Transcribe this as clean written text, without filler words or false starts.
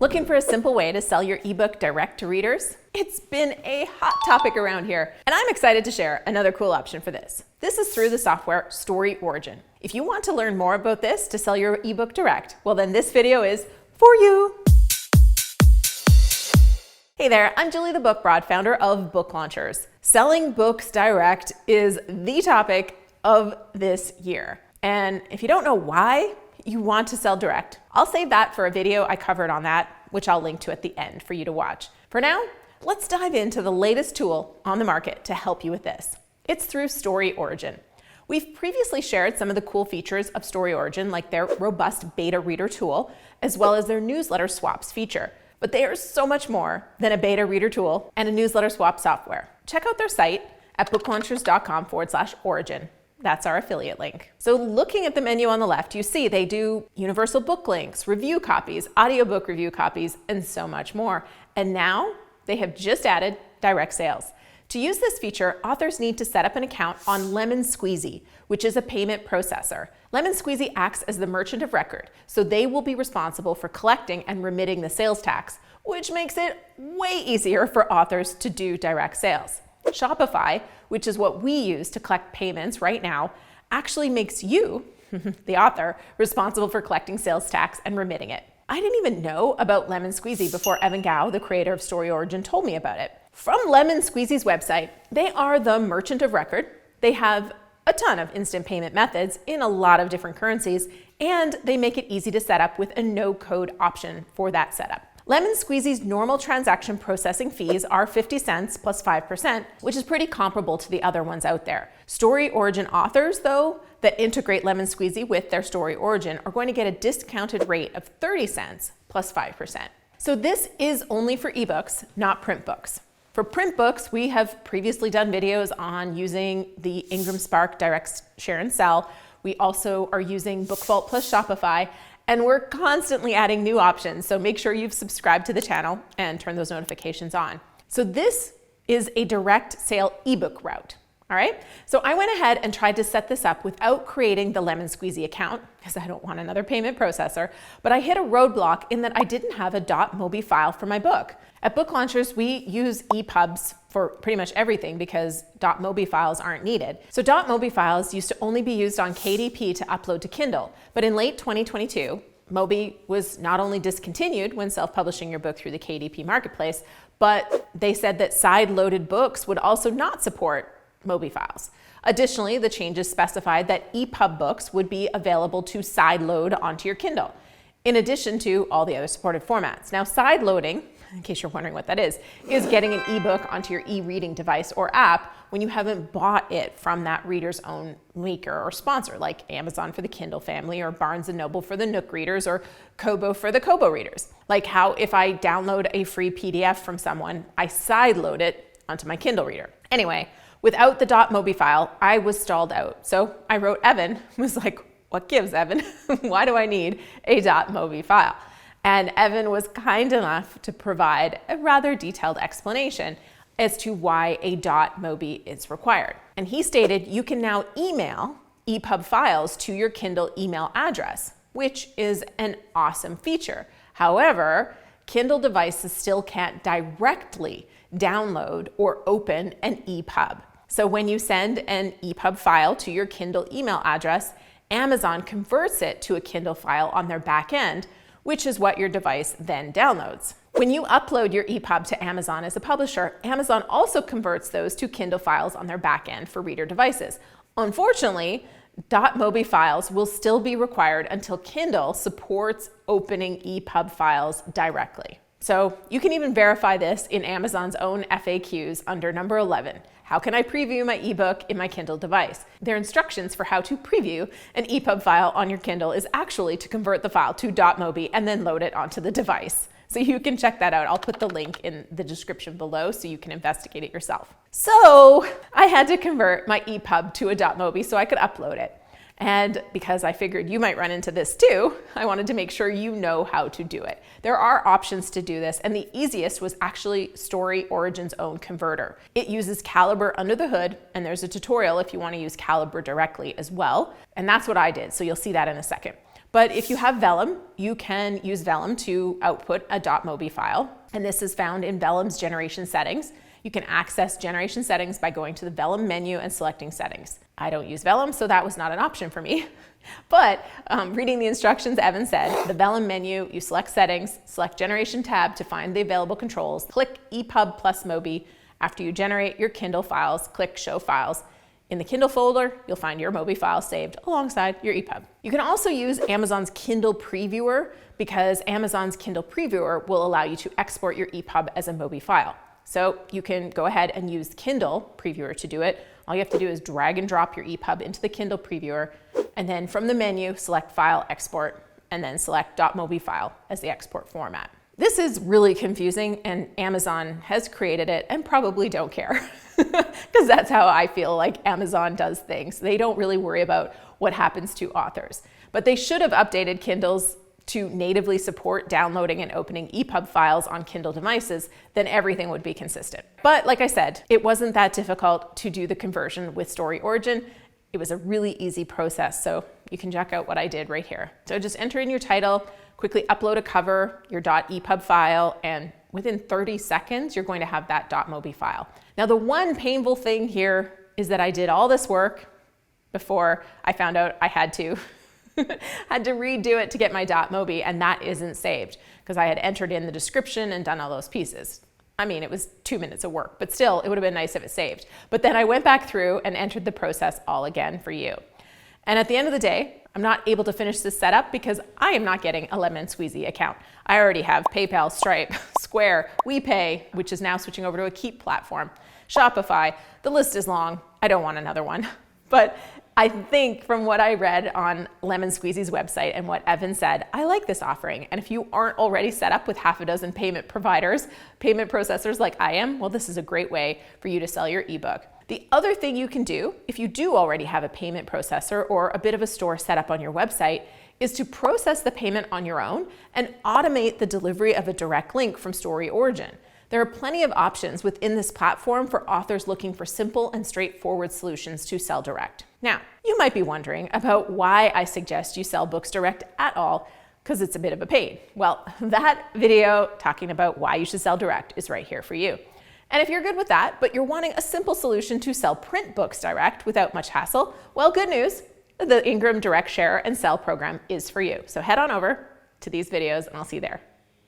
Looking for a simple way to sell your ebook direct to readers? It's been a hot topic around here, and I'm excited to share another cool option for this. This is through the software StoryOrigin. If you want to learn more about this to sell your ebook direct, well then this video is for you. Hey there, I'm Julie the Book Broad, founder of Book Launchers. Selling books direct is the topic of this year. And if you don't know why you want to sell direct, I'll save that for a video I covered on that, which I'll link to at the end for you to watch. For now, let's dive into the latest tool on the market to help you with this. It's through StoryOrigin. We've previously shared some of the cool features of StoryOrigin, like their robust beta reader tool, as well as their newsletter swaps feature. But they are so much more than a beta reader tool and a newsletter swap software. Check out their site at booklaunchers.com/origin. That's our affiliate link. So looking at the menu on the left, you see they do universal book links, review copies, audiobook review copies, and so much more. And now they have just added direct sales. To use this feature, authors need to set up an account on Lemon Squeezy, which is a payment processor. Lemon Squeezy acts as the merchant of record, so they will be responsible for collecting and remitting the sales tax, which makes it way easier for authors to do direct sales. Shopify, which is what we use to collect payments right now, actually makes you, the author, responsible for collecting sales tax and remitting it. I didn't even know about Lemon Squeezy before Evan Gao, the creator of StoryOrigin, told me about it. From Lemon Squeezy's website, they are the merchant of record. They have a ton of instant payment methods in a lot of different currencies, and they make it easy to set up with a no-code option for that setup. Lemon Squeezy's normal transaction processing fees are 50 cents plus 5%, which is pretty comparable to the other ones out there. StoryOrigin authors, though, that integrate Lemon Squeezy with their StoryOrigin are going to get a discounted rate of 30 cents plus 5%. So this is only for ebooks, not print books. For print books, we have previously done videos on using the Ingram Spark Direct Share and Sell. We also are using BookVault plus Shopify, and we're constantly adding new options. So make sure you've subscribed to the channel and turn those notifications on. So this is a direct sale ebook route. All right, so I went ahead and tried to set this up without creating the Lemon Squeezy account because I don't want another payment processor, but I hit a roadblock in that I didn't have a .mobi file for my book. At Book Launchers, we use EPUBs for pretty much everything because .mobi files aren't needed. So .mobi files used to only be used on KDP to upload to Kindle, but in late 2022, MOBI was not only discontinued when self-publishing your book through the KDP marketplace, but they said that side-loaded books would also not support MOBI files. Additionally, the changes specified that EPUB books would be available to sideload onto your Kindle, in addition to all the other supported formats. Now, sideloading, in case you're wondering what that is getting an ebook onto your e-reading device or app when you haven't bought it from that reader's own maker or sponsor, like Amazon for the Kindle family, or Barnes & Noble for the Nook readers, or Kobo for the Kobo readers. Like how if I download a free PDF from someone, I sideload it onto my Kindle reader. Anyway, without the .mobi file, I was stalled out. So I wrote Evan, was like, what gives, Evan? Why do I need a .mobi file? And Evan was kind enough to provide a rather detailed explanation as to why a .mobi is required. And he stated you can now email EPUB files to your Kindle email address, which is an awesome feature. However, Kindle devices still can't directly download or open an EPUB. So when you send an EPUB file to your Kindle email address, Amazon converts it to a Kindle file on their back end, which is what your device then downloads. When you upload your EPUB to Amazon as a publisher, Amazon also converts those to Kindle files on their back end for reader devices. Unfortunately, .mobi files will still be required until Kindle supports opening EPUB files directly. So you can even verify this in Amazon's own FAQs under number 11. How can I preview my ebook in my Kindle device? Their instructions for how to preview an EPUB file on your Kindle is actually to convert the file to .mobi and then load it onto the device. So you can check that out. I'll put the link in the description below so you can investigate it yourself. So I had to convert my EPUB to a .mobi so I could upload it. And because I figured you might run into this too, I wanted to make sure you know how to do it. There are options to do this, and the easiest was actually StoryOrigin's own converter. It uses Calibre under the hood, and there's a tutorial if you want to use Calibre directly as well. And that's what I did, so you'll see that in a second. But if you have Vellum, you can use Vellum to output a .mobi file. And this is found in Vellum's generation settings. You can access generation settings by going to the Vellum menu and selecting settings. I don't use Vellum, so that was not an option for me. But reading the instructions, Evan said, the Vellum menu, you select settings, select generation tab to find the available controls, click EPUB plus MOBI. After you generate your Kindle files, click show files. In the Kindle folder, you'll find your MOBI file saved alongside your EPUB. You can also use Amazon's Kindle Previewer because Amazon's Kindle Previewer will allow you to export your EPUB as a MOBI file. So you can go ahead and use Kindle Previewer to do it. All you have to do is drag and drop your EPUB into the Kindle Previewer, and then from the menu, select File, Export, and then select .mobi file as the export format. This is really confusing, and Amazon has created it and probably don't care because that's how I feel like Amazon does things. They don't really worry about what happens to authors, but they should have updated Kindles to natively support downloading and opening EPUB files on Kindle devices, then everything would be consistent. But like I said, it wasn't that difficult to do the conversion with StoryOrigin. It was a really easy process, so you can check out what I did right here. So just enter in your title, quickly upload a cover, your .epub file, and within 30 seconds, you're going to have that .mobi file. Now, the one painful thing here is that I did all this work before I found out I had to redo it to get my .mobi, and that isn't saved because I had entered in the description and done all those pieces. I mean, it was 2 minutes of work, but still, it would have been nice if it saved. But then I went back through and entered the process all again for you. And at the end of the day, I'm not able to finish this setup because I am not getting a Lemon Squeezy account. I already have PayPal, Stripe, Square, WePay, which is now switching over to a Keep platform, Shopify. The list is long. I don't want another one. But I think from what I read on Lemon Squeezy's website and what Evan said, I like this offering. And if you aren't already set up with half a dozen payment providers, payment processors like I am, well, this is a great way for you to sell your ebook. The other thing you can do, if you do already have a payment processor or a bit of a store set up on your website, is to process the payment on your own and automate the delivery of a direct link from StoryOrigin. There are plenty of options within this platform for authors looking for simple and straightforward solutions to sell direct. Now, you might be wondering about why I suggest you sell books direct at all, because it's a bit of a pain. Well, that video talking about why you should sell direct is right here for you. And if you're good with that, but you're wanting a simple solution to sell print books direct without much hassle, well, good news, the Ingram Direct Share and Sell program is for you. So head on over to these videos and I'll see you there.